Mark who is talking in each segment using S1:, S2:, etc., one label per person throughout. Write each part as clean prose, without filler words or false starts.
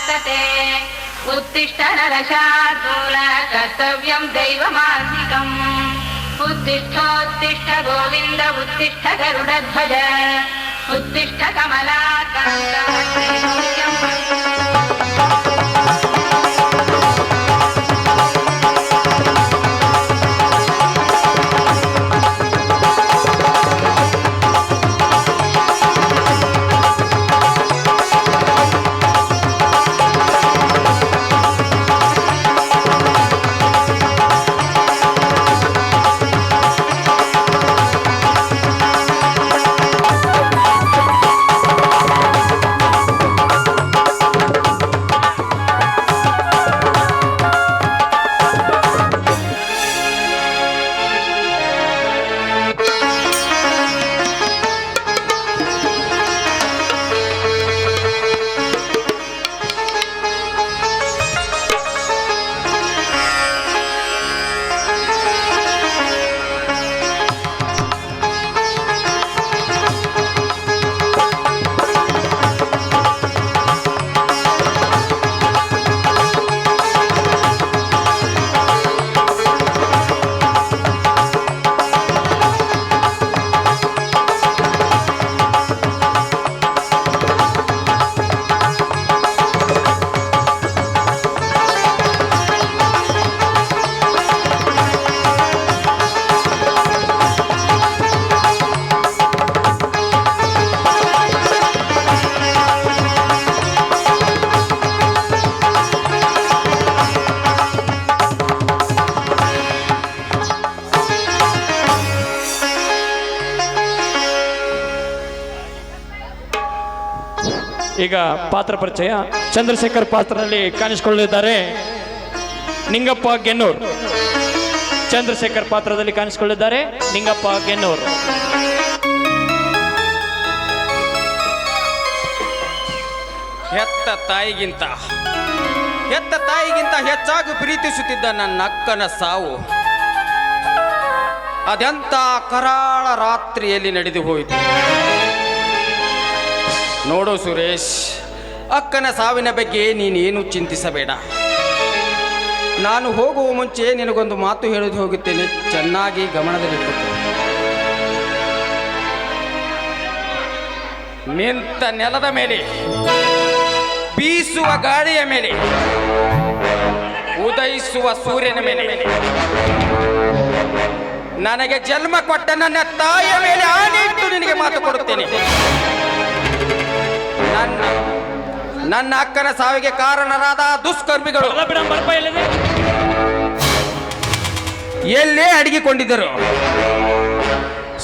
S1: वर्तते उत्तिष्ठ नरशार्दूल कर्तव्यं दैवमार्गिकम् उत्तिष्ठोत्तिष्ठ गोविन्द उत्तिष्ठ गरुडध्वज उत्तिष्ठ कमलाकान्त
S2: ಈಗ ಪಾತ್ರ ಪರಿಚಯ. ಚಂದ್ರಶೇಖರ್ ಪಾತ್ರದಲ್ಲಿ ಕಾಣಿಸಿಕೊಳ್ಳಲಿದ್ದಾರೆ ನಿಂಗಪ್ಪ ಗೆನ್ನೂರ್. ಚಂದ್ರಶೇಖರ್ ಪಾತ್ರದಲ್ಲಿ ಕಾಣಿಸಿಕೊಳ್ಳಿದ್ದಾರೆ ನಿಂಗಪ್ಪ ಗೆನ್ನೂರ್.
S3: ಹೆತ್ತ ತಾಯಿಗಿಂತ ಹೆಚ್ಚಾಗಿ ಪ್ರೀತಿಸುತ್ತಿದ್ದ ನನ್ನ ಅಕ್ಕನ ಸಾವು ಅದೆಂತ ಕರಾಳ ರಾತ್ರಿಯಲ್ಲಿ ನಡೆದು ಹೋಯಿತು. ನೋಡು ಸುರೇಶ್, ಅಕ್ಕನ ಸಾವಿನ ಬಗ್ಗೆ ನೀನೇನು ಚಿಂತಿಸಬೇಡ. ನಾನು ಹೋಗುವ ಮುಂಚೆ ನಿನಗೊಂದು ಮಾತು ಹೇಳೋದು ಹೋಗುತ್ತೇನೆ, ಚೆನ್ನಾಗಿ ಗಮನದಲ್ಲಿಟ್ಟು. ನಿಂತ ನೆಲದ ಮೇಲೆ, ಬೀಸುವ ಗಾಳಿಯ ಮೇಲೆ, ಉದಯಿಸುವ ಸೂರ್ಯನ ಮೇಲೆ, ನನಗೆ ಜನ್ಮ ಕೊಟ್ಟ ನನ್ನ ತಾಯಿಯ ಮೇಲೆ ಆಣೆ ಇಟ್ಟು ನಿನಗೆ ಮಾತು ಕೊಡುತ್ತೇನೆ. ನನ್ನ ಅಕ್ಕನ ಸಾವಿಗೆ ಕಾರಣರಾದ ದುಷ್ಕರ್ಮಿಗಳು ಎಲ್ಲೇ ಅಡಗಿಕೊಂಡಿದ್ದರು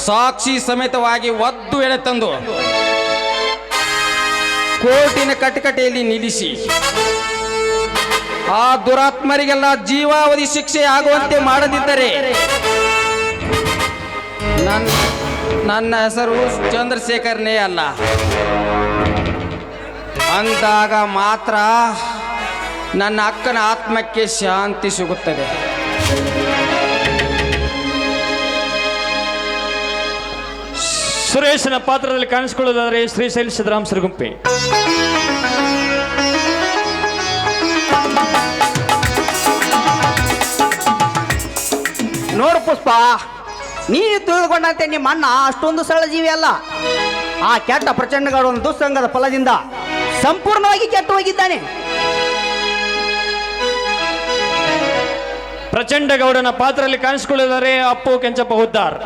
S3: ಸಾಕ್ಷಿ ಸಮೇತವಾಗಿ ಒದ್ದು ಎಳೆ ತಂದು ಕೋರ್ಟಿನ ಕಟಕಟೆಯಲ್ಲಿ ನಿಲ್ಲಿಸಿ ಆ ದುರಾತ್ಮರಿಗೆಲ್ಲ ಜೀವಾವಧಿ ಶಿಕ್ಷೆ ಆಗುವಂತೆ ಮಾಡದಿದ್ದರೆ ನನ್ನ ಹೆಸರು ಚಂದ್ರಶೇಖರ್ನೇ ಅಲ್ಲ. ಅಂದಾಗ ಮಾತ್ರ ನನ್ನ ಅಕ್ಕನ ಆತ್ಮಕ್ಕೆ ಶಾಂತಿ ಸಿಗುತ್ತದೆ.
S2: ಸುರೇಶನ ಪಾತ್ರದಲ್ಲಿ ಕಾಣಿಸಿಕೊಳ್ಳುವುದಾದರೆ ಶ್ರೀಶೈಲ ಸಿದ್ದರಾಮ ಸಿರುಗುಂಪೆ.
S4: ನೋಡು ಪುಷ್ಪ, ನೀನು ತಿಳಿದುಕೊಂಡಂತೆ ನಿಮ್ಮ ಅಣ್ಣ ಅಷ್ಟೊಂದು ಸರಳ ಜೀವಿ ಅಲ್ಲ. ಆ ಕೆಟ್ಟ ಪ್ರಚಂಡಗಳ ಒಂದು ದುಸ್ಸಂಗದ ಫಲದಿಂದ ಸಂಪೂರ್ಣವಾಗಿ ಕೆಟ್ಟು ಹೋಗಿದ್ದಾನೆ.
S2: ಪ್ರಚಂಡ ಗೌಡನ ಪಾತ್ರದಲ್ಲಿ ಕಾಣಿಸಿಕೊಳ್ಳುತ್ತಾರೆ ಅಪ್ಪು ಕೆಂಚಪ್ಪ ಹುದ್ದಾರ್.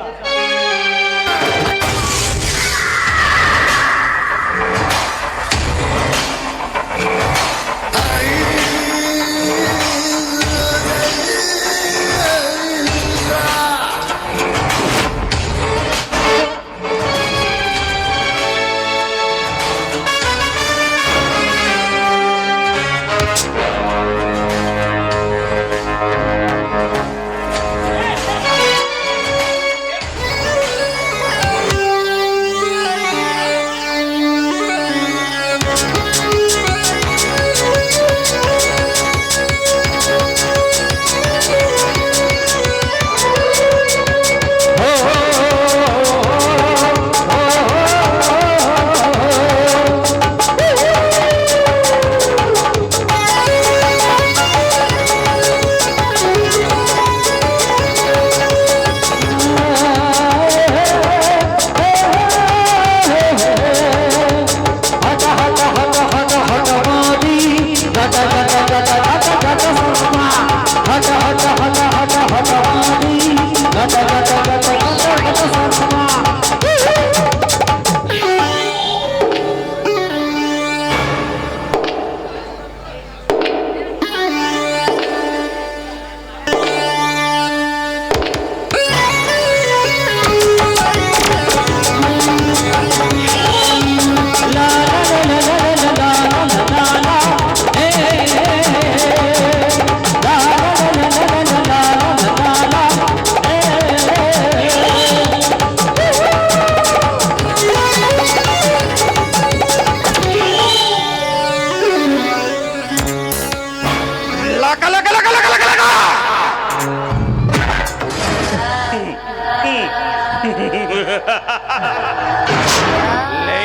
S5: ಲೇ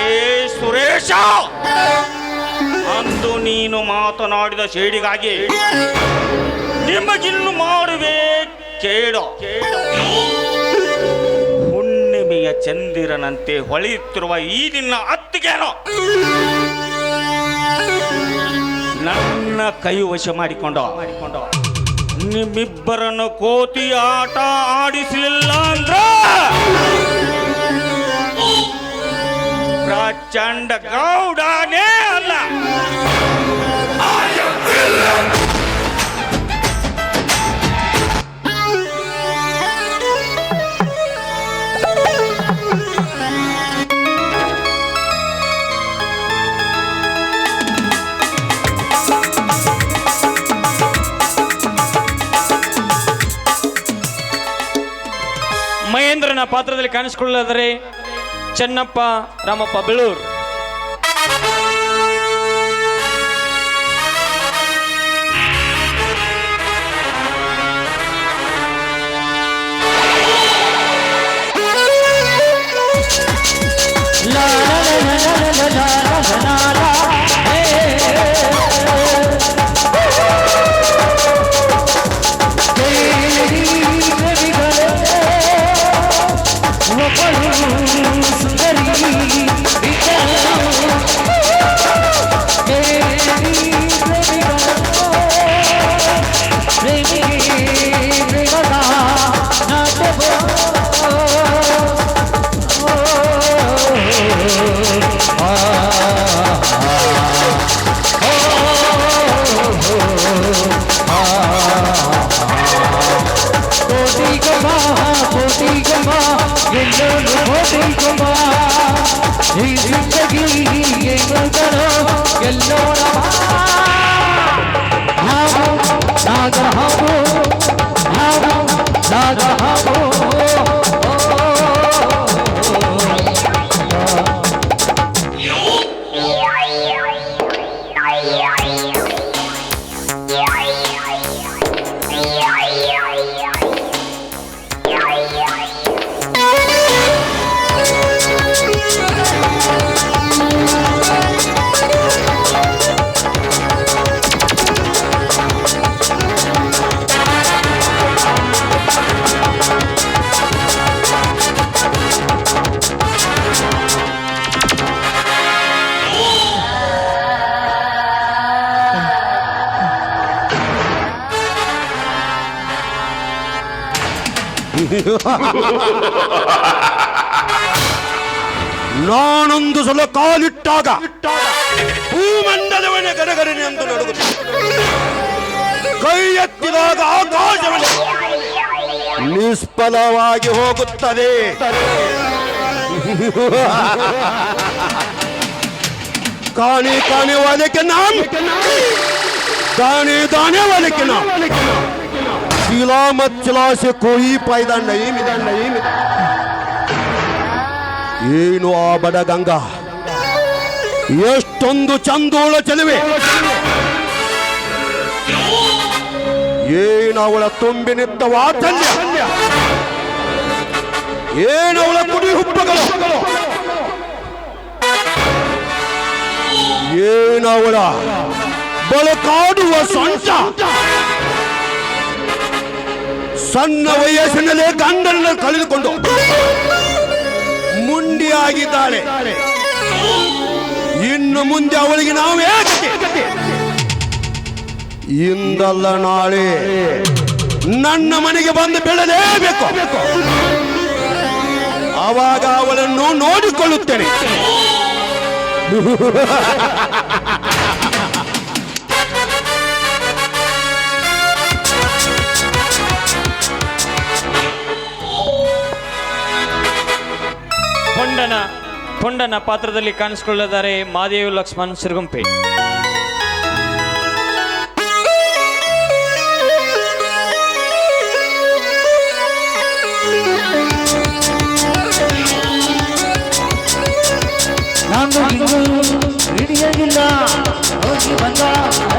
S5: ಸುರೇಶ, ಅಂದು ನೀನು ಮಾತನಾಡಿದ ಶೇಡಿಗಾಗಿ ನಿಮಗಿನ್ನು ಮಾಡುವೆ ಕೇಳು. ಹುಣ್ಣಿಮೆಯ ಚಂದಿರನಂತೆ ಹೊಳೆಯುತ್ತಿರುವ ಈ ನಿನ್ನ ಅತ್ತಿಗೇನೋ ನನ್ನ ಕೈ ವಶ ಮಾಡಿಕೊಂಡು ನಿಮ್ಮಿಬ್ಬರನ್ನು ಕೋತಿ ಆಟ ಆಡಿಸಲಿಲ್ಲ ಅಂದ್ರ ಪ್ರಚಂಡ ಗೌಡನೇ ಅಲ್ಲ.
S2: ಮಹೇಂದ್ರನ ಪಾತ್ರದಲ್ಲಿ ಕಾಣಿಸಿಕೊಳ್ಳಲಾದರೆ ಚೆನ್ನಪ್ಪ ರಾಮಪ್ಪ ಬೆಳೂರು.
S6: ನಾನೊಂದು ಸಲ ಕಾಲಿಟ್ಟಾಗ ಭೂಮಂಡಲವನ್ನೇ ಗಡಗಡನೆ ಎಂದು ನಡುಗುತ್ತದೆ. ಕೈ ಎತ್ತಿದಾಗ ಆಕಾಶವನ್ನೇ ನಿಷ್ಫಲವಾಗಿ ಹೋಗುತ್ತದೆ. ಕಾಣಿ ಕಾಣಿ वाले के नाम दाने दाने वाले के नाम चिला मत चिला से कोई फायदा नहीं मिला नहीं मिला. ಏನು ಆ ಬಡ ಗಂಗಾ ಎಷ್ಟೊಂದು ಚಂದೋಳ ಚೆಲುವೆ, ಏನವಳ ತುಂಬಿನಿದ್ದ ವಾತ್ಸಲ್ಯ, ಏನವಳ ಕುಡಿ ಹುಬ್ಬಗಳು, ಏನವಳ ಬಳಕಾಡುವ ಸೊಂಟ. ಸಣ್ಣ ವಯಸ್ಸಿನಲ್ಲೇ ಗಂಡನ ಕಳೆದುಕೊಂಡು ಮುಂಡಿಯಾಗಿದ್ದಾಳೆ. ಇನ್ನು ಮುಂದೆ ಅವಳಿಗೆ ನಾವು ಏಕೆ ಇಂದಲ್ಲ ನಾಳೆ ನನ್ನ ಮನೆಗೆ ಬಂದು ಬೀಳಲೇಬೇಕು. ಆವಾಗ ಅವಳನ್ನು ನೋಡಿಕೊಳ್ಳುತ್ತೇನೆ.
S2: ಪೊಂಡನ ಪಾತ್ರದಲ್ಲಿ ಕಾಣಿಸಿಕೊಳ್ಳುತ್ತಾರೆ ಮಾದೇವ್ ಲಕ್ಷ್ಮಣ್ ಸಿರುಗುಂಪೆ.
S7: ಹಿಡಿಯಲಿಲ್ಲ ಹೋಗಿ ಬಂದ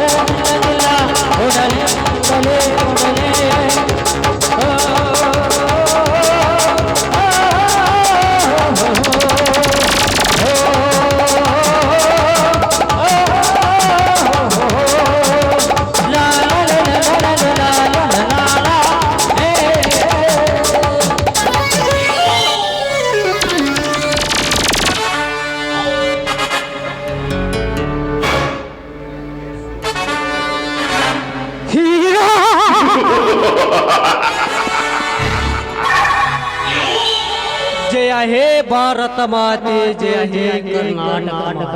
S7: ಓಡಲೇ ಓಡಲೇ ಓಡಲೇ ಜಯ ಹೇ ಭಾರತ ಮಾತೆ, ಜಯ ಹೇ ಕರ್ನಾಟಕ.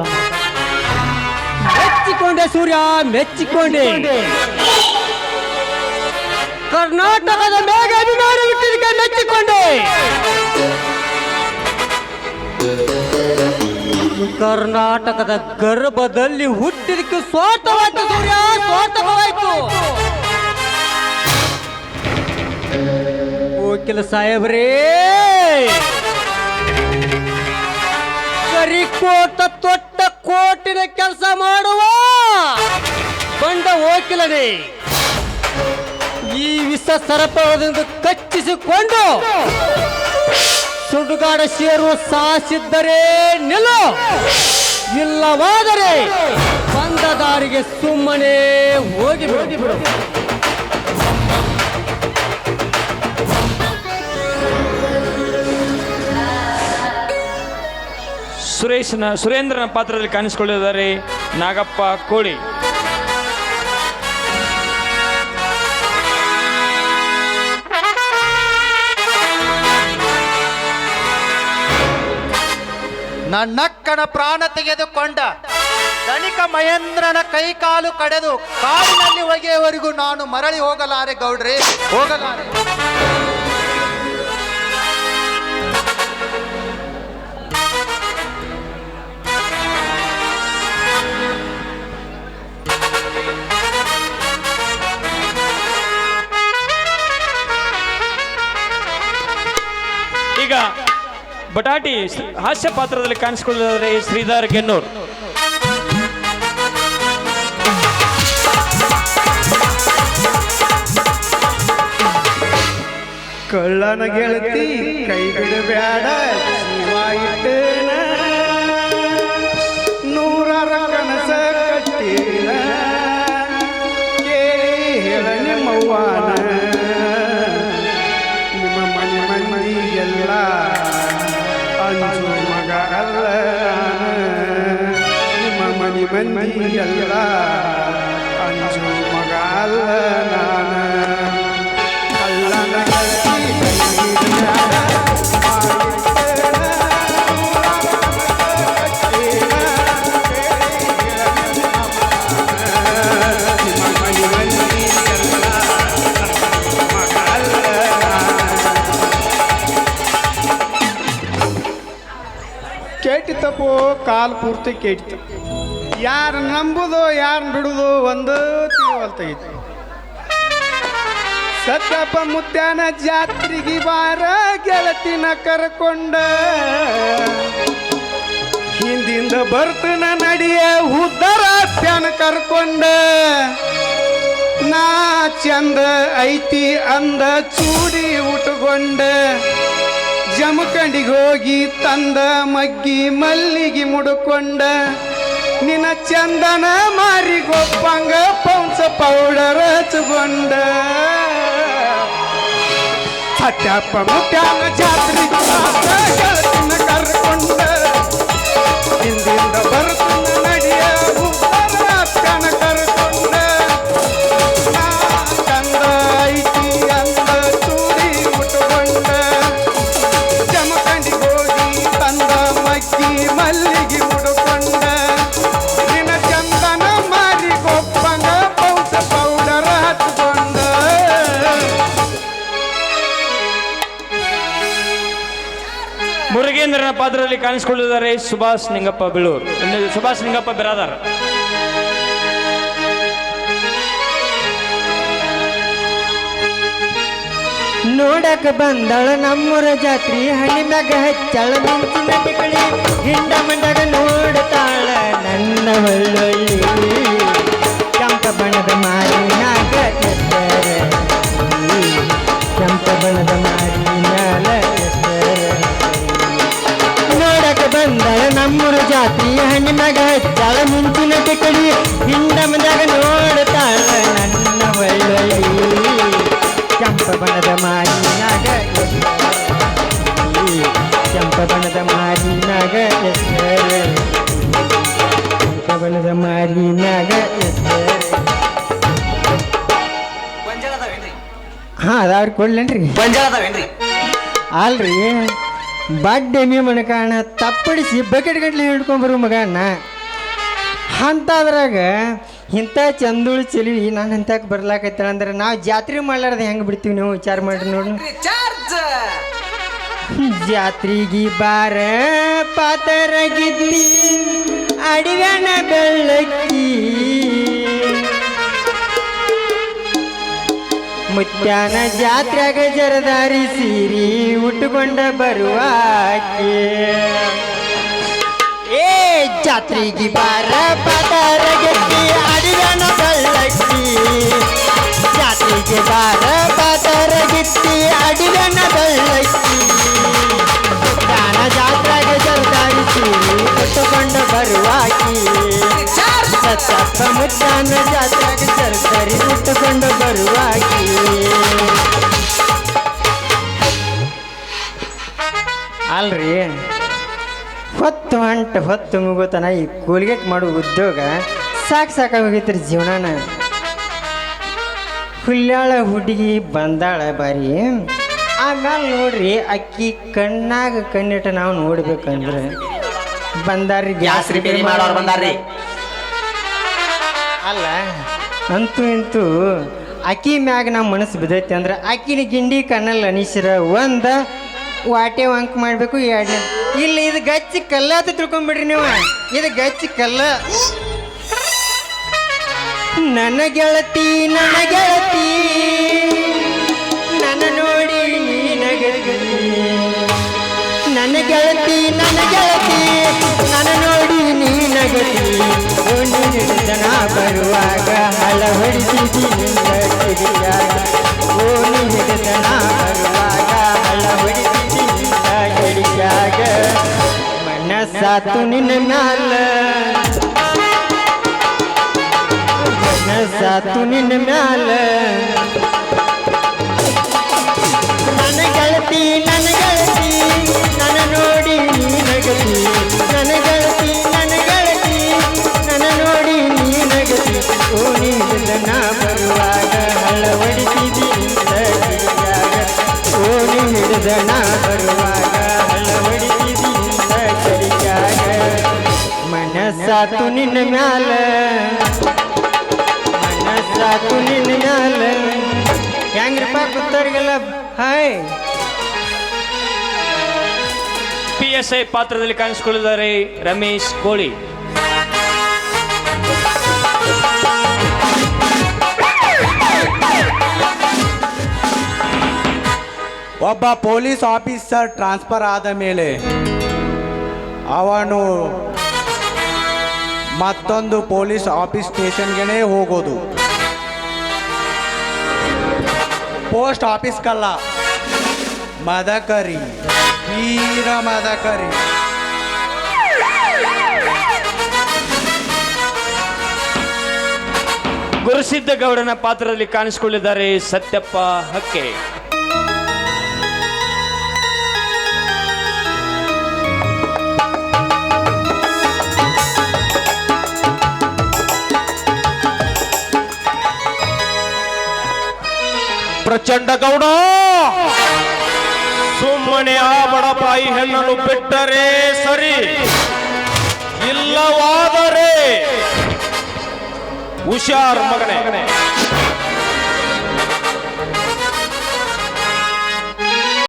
S7: ಮೆಚ್ಚಿಕೊಂಡೆ ಸೂರ್ಯ, ಮೆಚ್ಚಿಕೊಂಡೆ. ಕರ್ನಾಟಕದ ಮೇಘ ಅಭಿಮಾನವಿಟ್ಟಿದ್ದಕ್ಕೆ ಮೆಚ್ಚಿಕೊಂಡೆ. ಕರ್ನಾಟಕದ ಗರ್ಭದಲ್ಲಿ ಹುಟ್ಟಿದಕ್ಕೆ ಸ್ವಾರ್ಥವಾಯ್ತು ಸೂರ್ಯ, ಸ್ವಾರ್ಥವಾಯ್ತು. ವಕೀಲ ಸಾಹೇಬ್ರೇ, ಕರಿಕೋಟ ತೊಟ್ಟ ಕೋಟಿನ ಕೆಲಸ ಮಾಡುವ ಬಂಡ ವಕೀಲನೇ ಈ ವಿಷ ಸರಪಳದಿಂದ ಕಚ್ಚಿಸಿಕೊಂಡು ಸುಡುಗಾಡ ಸೇರುವ ಸಾಹಸಿದ್ದರೆ ನಿಲ್ಲು, ಇಲ್ಲವಾದರೆ ಬಂದ ದಾರಿಗೆ ಸುಮ್ಮನೆ ಹೋಗಿಬಿಡು.
S2: ಸುರೇಂದ್ರನ ಪಾತ್ರದಲ್ಲಿ ಕಾಣಿಸಿಕೊಳ್ಳಿದ್ದಾರೆ ನಾಗಪ್ಪ ಕೋಳಿ.
S8: ನನ್ನಕ್ಕನ ಪ್ರಾಣ ತೆಗೆದುಕೊಂಡ ಧನಿಕ ಮಹೇಂದ್ರನ ಕೈಕಾಲು ಕಡೆದು ಕಾಡಿನಲ್ಲಿ ಒಗೆಯವರೆಗೂ ನಾನು ಮರಳಿ ಹೋಗಲಾರೆ ಗೌಡ್ರೆ, ಹೋಗಲಾರೆ.
S2: ಈಗ ಬಟಾಟಿ ಹಾಸ್ಯ ಪಾತ್ರದಲ್ಲಿ ಕಾಣಿಸಿಕೊಳ್ಳಿದ್ದಾರೆ ಶ್ರೀಧರ್ ಗೆನ್ನೂರ್.
S9: ಕಳ್ಳನ ಗೆಳತಿ ಕೈ ಬಿಡಬೇಡ, ಜೀವ ಇಟ್ಟೇನ ನೂರಾರ ಕನಸ ಕಟ್ಟೇನ, ಕೇಳಿ ಹೇಳ ನಿಮ್ಮವ್ವಾನ, ನಿಮ್ಮ ಮನೆ ಮಂದಿಗೆಲ್ಲ ಅಂಜು ಮಗ ಅಲ್ಲ, ನಿಮ್ಮ ಮನೆ ಮಂದಿಗೆಲ್ಲ ಅಂಜು ಮಗ ಅಲ್ಲ ನಾನು. ಕೇಟಿತಪ್ಪೋ ಕಾಲು ಪೂರ್ತಿ ಕೇಟಿತ. ಯಾರು ನಂಬುದು ಯಾರನ್ನ ಬಿಡುದು ಒಂದು ತಿಳಿವಲ್ತಾಗಿತ್ತು. ಸತ್ತಪ್ಪ ಮುತ್ಯಾನ ಜಾತ್ರೆಗೆ ಬಾರ ಗೆಳತಿನ ಕರ್ಕೊಂಡ, ಹಿಂದಿಂದ ಬರ್ತನ ನಡಿಯ ಉದ್ದರ ಪ್ಯಾನ ಕರ್ಕೊಂಡ, ನಾ ಚಂದ ಐತಿ ಅಂದ ಚೂಡಿ ಉಟ್ಕೊಂಡ, ಜಮಖಂಡಿಗೆ ಹೋಗಿ ತಂದ ಮಗ್ಗಿ ಮಲ್ಲಿಗೆ ಮುಡ್ಕೊಂಡ, ನಿನ್ನ ಚಂದನ ಮಾರಿಗೊಪ್ಪಂಗ ಪೌನ್ಸ ಪೌಡರ್ ಹಚ್ಕೊಂಡ, ಸತ್ಯಪ್ಪ ಮುತ್ಯಾನ ಜಾತ್ರೆಗೆ ಗೆಳತಿನ ಕರ್ಕೊಂಡ, ಹಿಂದಿಂದ ಬರ್ತನ ನಡಿಯ ಉತ್ತರ ಪ್ಯಾನ ಕರ್ಕೊಂಡ, ನಾ ಚಂದ ಐತಿ ಅಂದ ಚೂಡಿ ಉಟ್ಕೊಂಡ, ಜಮಖಂಡಿಗೆ ಹೋಗಿ ತಂದ ಮಗ್ಗಿ ಮಲ್ಲಿಗೆ ಮುಡ್ಕೊಂಡ, ನಿನ್ನ ಚಂದನ ಮಾರಿ ಗೊಪ್ಪಂಗ ಪೌಸ ಪೌಡರ್ ಹಚ್ಕೊಂಡ.
S2: ಮುರುಗೇಂದ್ರನ ಪಾತ್ರದಲ್ಲಿ ಕಾಣಿಸಿಕೊಳ್ಳಿದ್ದಾರೆ ಸುಭಾಷ್ ನಿಂಗಪ್ಪ ಬೀಳೂರ್, ಸುಭಾಷ್ ನಿಂಗಪ್ಪ ಬಿರಾದಾರ್.
S7: ನೋಡಕ ಬಂದಳ ನಮ್ಮೂರ ಜಾತ್ರಿ, ಹಣ್ಣಿನಾಗ ಹಚ್ಚಳ ಮಿಂಚಿನ ಟಿಕಳಿ, ಹಿಂಡ ಮಂಡಗ ನೋಡ್ತಾಳ ನನ್ನ ಒಳ್ಳೊಳ್ಳಿ, ಕೆಂಪ ಬಣದ ಮಾರಿನಾಗ ಎತ್ತರ, ಕೆಂಪ ಬಣದ ಮಾರಿನಾಲ ಎತ್ತರ. ನೋಡಕ ಬಂದಳ ನಮ್ಮೂರ ಜಾತ್ರಿ, ಹಣ್ಣಿನಾಗ ಹಚ್ಚಳ ಮಿಂಚಿನ ಟಿಕಳಿ, ಹಿಂಡ ಮಂಡಗ ನೋಡ್ತಾಳ ನನ್ನ ಒಳ್ಳೊಳ್ಳಿ, ಕೆಂಪ ಬಣದ ಮಾರಿನಾಗ ಕೆಂಪ ಬಣದ ಮಾರಿನಾಗ ಕೆಂಪ ಬಣದ ಮಾರಿನಾಗ ಹಾಂ ಅದಾವ್ರಿ ಕೊಡ್ಲೇನ್ರಿ
S4: ಗೊಂಜಾಳ ಅದಾವೇನ್ರಿ?
S7: ಅಲ್ರಿ ಬಡ್ಡೆಮಿ ಮಣಕಾಣ ತಪ್ಪಡಿಸಿ ಬಕೆಟ್ ಗಟ್ಲೆ ಹಿಡ್ಕೊಂಬರು ಮಗಣ್ಣ ಅಂತಾದ್ರಾಗ ಇಂಥ ಚಂದುಳು ಚೆಲುವಿ ನಾನು ಅಂತಕ್ಕೆ ಬರ್ಲಾಕೈತಳ ಅಂದ್ರೆ ನಾವು ಜಾತ್ರೆ ಮಾಡ್ಲಾರ್ದ ಹೆಂಗೆ ಬಿಡ್ತೀವಿ ನೀವು ವಿಚಾರ ಮಾಡ್ರಿ ನೋಡ್ರಿ. ಜಾತ್ರೆಗೆ ಬಾರ ಪಾತರಗಿದ್ದಿ ಅಡಿಗಣ ಬೆಳ್ಳಕ್ಕಿ ಮುತ್ಯಾನ ಜಾತ್ರೆಗ ಜರದಾರಿ ಸೀರಿ ಉಟ್ಟುಕೊಂಡ ಬರುವಾಕೆ ಏ ಜಾತ್ರೆಗೆ ಬಾರ ಪಾತರಗಿದ್ದಿ ಅಡಿಗಣ ಬೆಳ್ಳಕ್ಕಿ ಜಾತ್ರೆಗೆ ಬಾರ ಪಾತರಗಿದ್ದಿ ಅಡಿಗಣ ಬೆಳ್ಳಕ್ಕಿ ಮುತ್ಯಾನ ಜಾತ್ರೆಗ ಜರದಾರಿ ಸೀರಿ ಉಟ್ಟುಕೊಂಡ ಬರುವಾಕಿ ಸತ್ತಪ್ಪ ಮುತ್ತಾನ ಜಾತ್ರೆಗೆ ಜರದಾರಿ ಉಟ್ಟುಕೊಂಡು ಬರುವಾಕಿ ಅಲ್ರಿ ಹೊತ್ತು ಮುಗೋತನ ಈ ಕೋಲ್ಗೇಟ್ ಮಾಡೋ ಉದ್ಯೋಗ ಸಾಕಾಗೋಗೈತ್ರಿ ಜೀವನಾನ. ಹುಲ್ಯಾಳ ಹುಡುಗಿ ಬಂದಾಳ ಬಾರಿ ಆಮೇಲೆ ನೋಡ್ರಿ ಅಕ್ಕಿ ಕಣ್ಣಾಗ ಕಣ್ಣಿಟ್ಟ ನಾವು ನೋಡ್ಬೇಕಂದ್ರೆ ಬಂದಾರ್ರಿ
S4: ಗ್ಯಾಸ್ ರಿಪೇರಿ ಮಾಡೋರು ಬಂದಾರ್ರಿ.
S7: ಅಲ್ಲ ಅಂತೂ ಇಂತೂ ಅಕ್ಕಿ ಮ್ಯಾಗ ನಮ್ಮ ಮನಸ್ಸು ಬಿದ್ದೈತಿ ಅಂದ್ರೆ ಅಕ್ಕಿನ ಗಿಂಡಿ ಕಣ್ಣಲ್ಲಿ ಅನಿಸಿರ ಒಂದು ವಾಟೆ ವಂಕ್ ಮಾಡಬೇಕು. ಎರಡನೇ ಇಲ್ಲ ಇದು ಗಚ್ಚಿ ಕಲ್ಲ ಅಂತ ತಿಳ್ಕೊಂಬಿಡ್ರಿ ನೀವು. ಇದು ಗಚ್ಚಿ ಕಲ್ಲ. ನನ್ನ ಗೆಳತಿ ನನ್ನ ನೋಡಿ ನಗರಗತಿ ನನ್ನ ಗೆಳತಿ ನನ್ನ ನೋಡಿ ನೀ ನಗತಿ ಜನ ಬರುವಾಗ ಹಳ ಹೊಡಿಸಿದಿ ಕಿಡಿಯಾಗ ಓಣಿ ಹಿಡಿದನ ಬರುವಾಗ ಹಳ ಹೊಡಿಸಿದಿ ಕಿಡಿಯಾಗ ಮನಸ್ಸಾತು ನಿನ್ನ ಮ್ಯಾಲ ಮನಸ್ಸಾತು ನಿನ್ನ ಮ್ಯಾಲ ನನ್ನ ಗೆಳತಿ ನನ್ನ ನೋಡಿ ನೀ ನಗತಿ ನನ್ನ ಗೆಳತಿ ನನ್ನ ನೋಡಿ ನೀ ನಗತಿ ಓಣಿ ಹಿಡಿದನ ಬರುವಾಗ ಹಳ ಹೊಡಿಸಿದಿ ಕಿಡಿಯಾಗ ಓಣಿ ಹಿಡಿದನ ಬರುವಾಗ ಹಳ ಹೊಡಿಸಿದಿ ಕಿಡಿಯಾಗ ಮನಸ್ಸಾತು ನಿನ್ನ ಮ್ಯಾಲ ಮನಸ್ಸಾತು ನಿನ್ನ ಮ್ಯಾಲ ಹೆಂಗ್ರಪ್ಪ ಕೂತವ್ರಿಗೆಲ್ಲ ಹಾಯ್.
S2: PSI ಪಾತ್ರದಲ್ಲಿ ಕಾಣಿಸಿಕೊಳ್ಳಿದ್ದಾರೆ ರಮೇಶ್ ಕೋಳಿ.
S9: ಒಬ್ಬ ಪೊಲೀಸ್ ಆಫೀಸರ್ ಟ್ರಾನ್ಸ್ಫರ್ ಆದ ಮೇಲೆ ಅವನು ಮತ್ತೊಂದು ಪೊಲೀಸ್ ಆಫೀಸ್ ಸ್ಟೇಷನ್ಗೆ ಹೋಗೋದು. ಪೋಸ್ಟ್ ಆಫೀಸ್ಗಲ್ಲ, ಮದಕರಿ, ತೀರ ಮದಕರಿ.
S2: ಗುರುಸಿದ್ದ ಗೌಡನ ಪಾತ್ರದಲ್ಲಿ ಕಾಣಿಸಿಕೊಳ್ಳಿದ್ದಾರೆ ಸತ್ಯಪ್ಪ ಹಕ್ಕೆ.
S5: ಪ್ರಚಂಡ ಗೌಡ, ಸುಮ್ಮನೆ ಆ ಬಡಪಾಯಿ ಹೆಣ್ಣನ್ನು ಬಿಟ್ಟರೆ ಸರಿ, ಇಲ್ಲವಾದರೆ ಹುಷಾರ್ ಮಗನೇ.